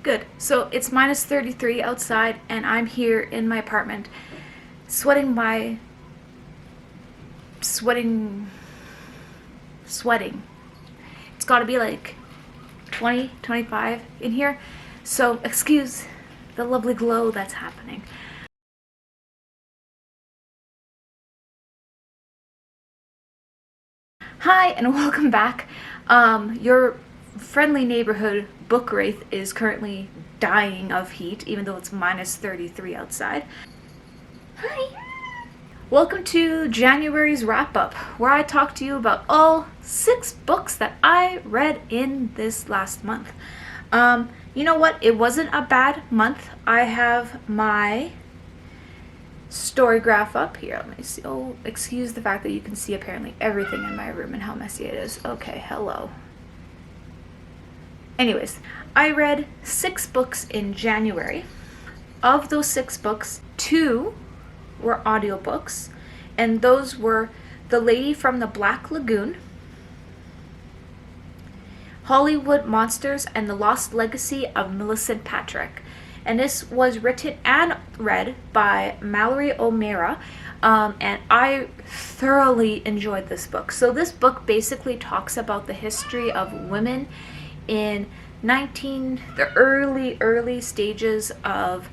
Good. So it's minus 33 outside, and I'm here in my apartment, sweating my. Sweating. It's gotta be like 20, 25 in here. So excuse the lovely glow that's happening. Hi, and welcome back. Your friendly neighborhood book wraith is currently dying of heat, even though it's minus 33 outside. Hi. Welcome to January's wrap-up, where I talk to you about all 6 books that I read in this last month. You know what? It wasn't a bad month. I have my story graph up here. Let me see. Oh, excuse the fact that you can see apparently everything in my room and how messy it is. Okay, hello. Anyways, I read 6 books in January. Of those 6 books, 2 were audiobooks, and those were The Lady from the Black Lagoon, Hollywood Monsters, and The Lost Legacy of Milicent Patrick. And this was written and read by Mallory O'Meara, and I thoroughly enjoyed this book. So this book basically talks about the history of women in the early stages of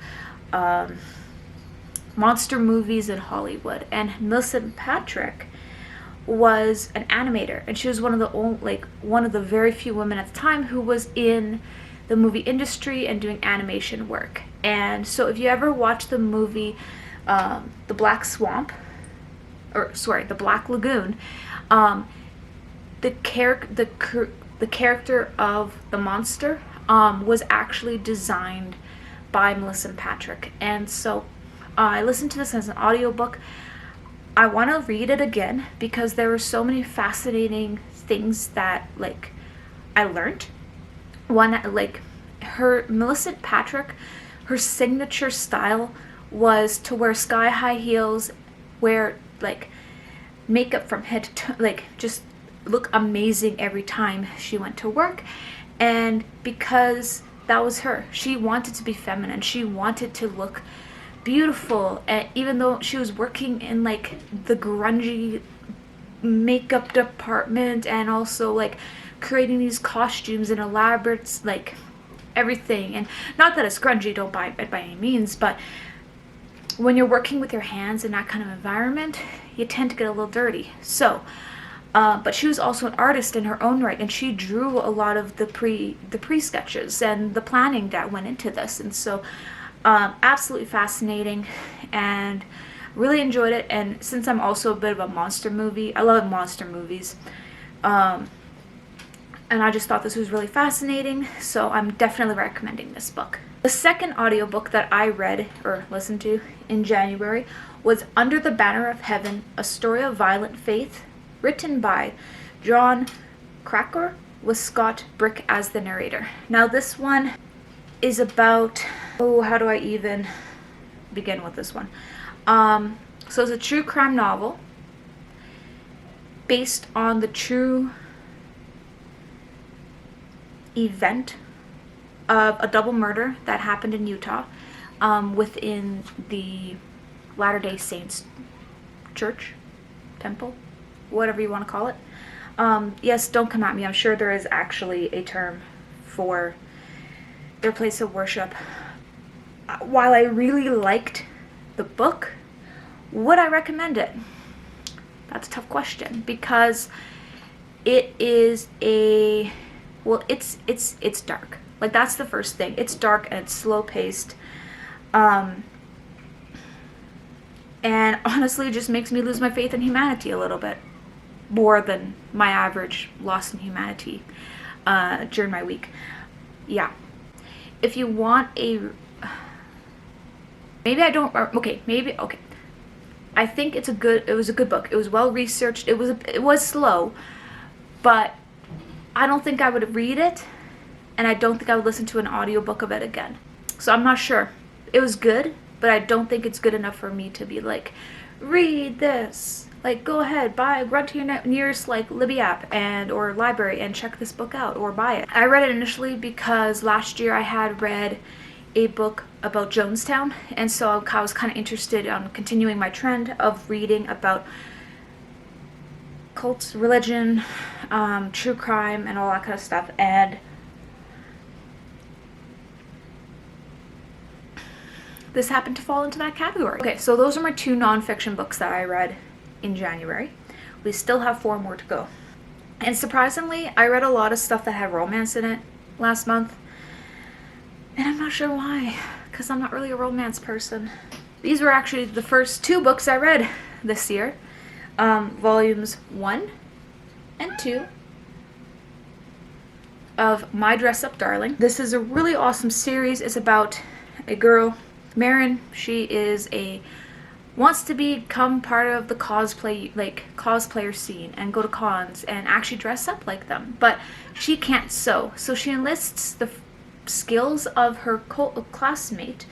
monster movies in Hollywood. And Milicent Patrick was an animator, and she was one of the very few women at the time who was in the movie industry and doing animation work. And so if you ever watch the movie The Black Lagoon, the character of the monster was actually designed by Milicent Patrick. And so I listened to this as an audiobook. I want to read it again because there were so many fascinating things that I learned. One, Milicent Patrick, her signature style was to wear sky-high heels, wear makeup from head to toe, just look amazing every time she went to work. And because that was her, she wanted to be feminine, she wanted to look beautiful, and even though she was working in the grungy makeup department and also creating these costumes and elaborate everything. And not that it's grungy, don't buy it by any means, but when you're working with your hands in that kind of environment, you tend to get a little dirty. So but she was also an artist in her own right, and she drew a lot of the pre-sketches and the planning that went into this. And so absolutely fascinating, and really enjoyed it. And since I'm also a bit of a monster movie, I love monster movies, and I just thought this was really fascinating, so I'm definitely recommending this book. The second audiobook that I read or listened to in January was Under the Banner of Heaven, A Story of Violent Faith, written by John Krakauer, with Scott Brick as the narrator. Now this one is about, how do I even begin with this one? So it's a true crime novel based on the true event of a double murder that happened in Utah, within the Latter-day Saints church, temple, whatever you want to call it. Yes, don't come at me. I'm sure there is actually a term for their place of worship. While I really liked the book, would I recommend it? That's a tough question, because it is it's dark. That's the first thing. It's dark and it's slow paced. And honestly, it just makes me lose my faith in humanity a little bit. More than my average loss in humanity during my week. Yeah. If you want a... Okay. I think it was a good book. It was well researched. It was slow, but I don't think I would read it, and I don't think I would listen to an audiobook of it again. So I'm not sure. It was good, but I don't think it's good enough for me to be read this. Like, go ahead, run to your nearest like Libby app or library and check this book out or buy it. I read it initially because last year I had read a book about Jonestown, and so I was kind of interested in continuing my trend of reading about cults, religion, true crime, and all that kind of stuff. And this happened to fall into that category. Okay, so those are my 2 nonfiction books that I read in January. We still have 4 more to go. And surprisingly, I read a lot of stuff that had romance in it last month. And I'm not sure why, because I'm not really a romance person. These were actually the first 2 books I read this year. Volumes 1 and 2 of My Dress Up Darling. This is a really awesome series. It's about a girl, Marin. She wants to become part of the cosplayer scene and go to cons and actually dress up like them, but she can't sew. So she enlists the skills of her classmate,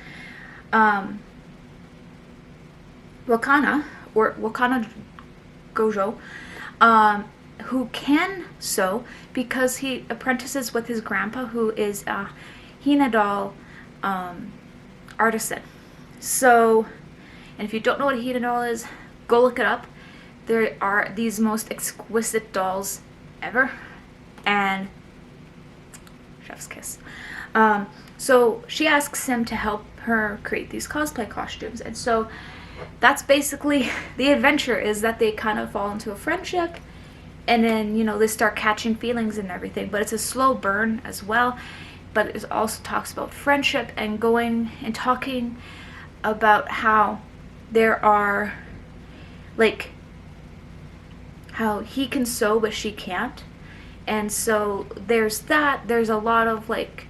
Wakana Gojo, who can sew because he apprentices with his grandpa, who is a Hina doll artisan. So, and if you don't know what a Hina doll is, go look it up. There are these most exquisite dolls ever, and chef's kiss. So she asks him to help her create these cosplay costumes, and so that's basically the adventure, is that they kind of fall into a friendship, and then, you know, they start catching feelings and everything, but it's a slow burn as well. But it also talks about friendship and going and talking about how there are, like, how he can sew but she can't. And so there's that. There's a lot of like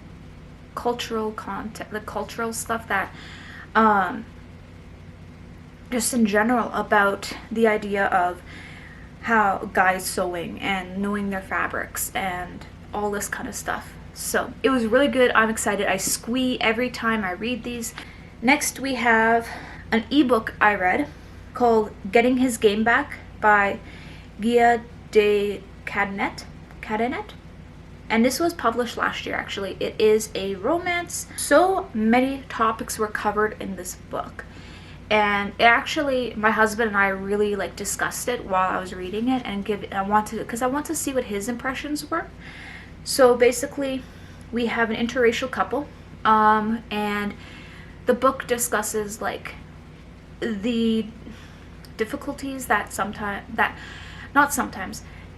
cultural content, the cultural stuff that just in general about the idea of how guys sewing and knowing their fabrics and all this kind of stuff. So it was really good. I'm excited. I squee every time I read these. Next we have an ebook I read called Getting His Game Back by Guia de Cadenet. And this was published last year, actually. It is a romance. So many topics were covered in this book. And it actually, my husband and I really like discussed it while I was reading it, and I want to see what his impressions were. So basically, we have an interracial couple, and the book discusses like the difficulties that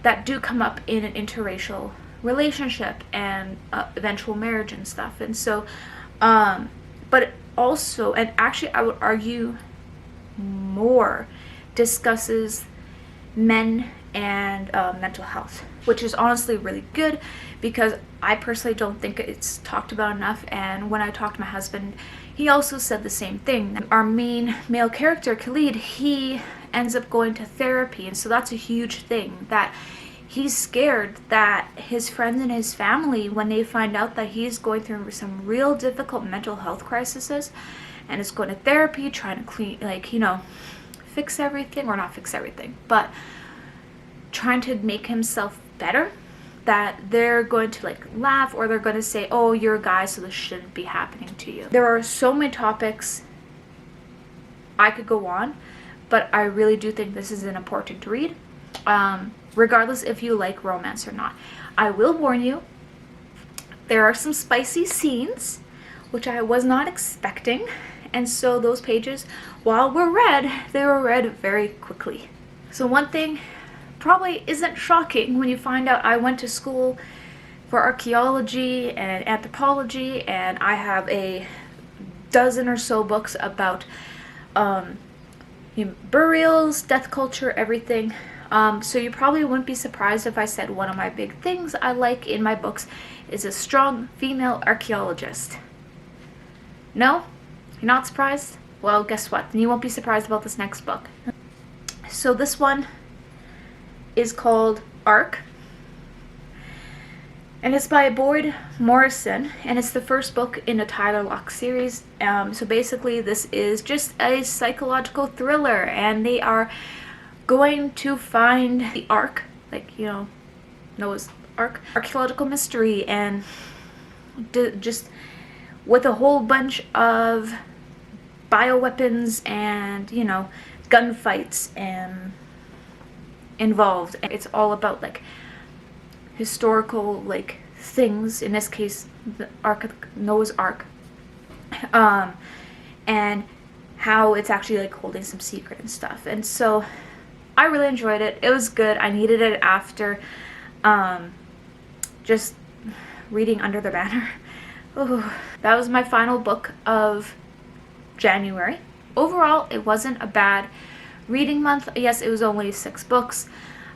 that do come up in an interracial relationship and eventual marriage and stuff. And so, but also, and actually I would argue more, discusses men and mental health, which is honestly really good, because I personally don't think it's talked about enough. And when I talked to my husband, he also said the same thing. Our main male character, Khalid, he ends up going to therapy, and so that's a huge thing, that he's scared that his friends and his family, when they find out that he's going through some real difficult mental health crises and is going to therapy, trying to fix everything, or not fix everything, but trying to make himself better, that they're going to like laugh, or they're going to say, oh, you're a guy, so this shouldn't be happening to you. There are so many topics I could go on, but I really do think this is an important read, regardless if you like romance or not. I will warn you, there are some spicy scenes, which I was not expecting, and so those pages, while were read, they were read very quickly. So one thing probably isn't shocking when you find out I went to school for archaeology and anthropology, and I have a dozen or so books about burials, death culture, everything. So you probably wouldn't be surprised if I said one of my big things I like in my books is a strong female archaeologist. No? You're not surprised? Well, guess what? Then you won't be surprised about this next book. So this one is called Arc, and it's by Boyd Morrison, and it's the first book in the Tyler Locke series. So basically this is just a psychological thriller, and they are going to find the Ark, like, you know, Noah's Ark, archaeological mystery, and just with a whole bunch of bioweapons and, you know, gunfights and involved. It's all about like historical like things, in this case the Noah's Ark, and how it's actually like holding some secret and stuff. And so I really enjoyed it. It was good. I needed it after just reading Under the Banner. Ooh. That was my final book of January. Overall, it wasn't a bad reading month. Yes, it was only 6 books.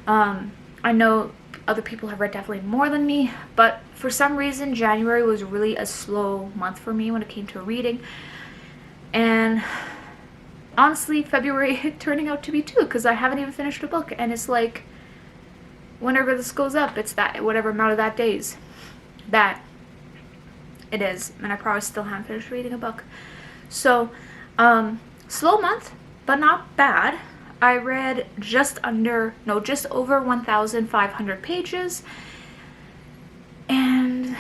I know other people have read definitely more than me, but for some reason January was really a slow month for me when it came to reading. And honestly, February turning out to be too, because I haven't even finished a book, and it's like whenever this goes up, it's that whatever amount of that days that it is, and I probably still haven't finished reading a book. So slow month, but not bad. I read just over 1,500 pages, and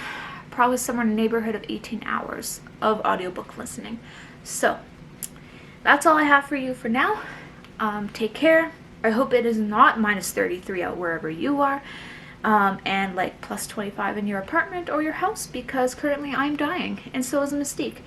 probably somewhere in the neighborhood of 18 hours of audiobook listening. So that's all I have for you for now. Take care. I hope it is not minus 33 out wherever you are, and like plus 25 in your apartment or your house, because currently I'm dying, and so is Mystique.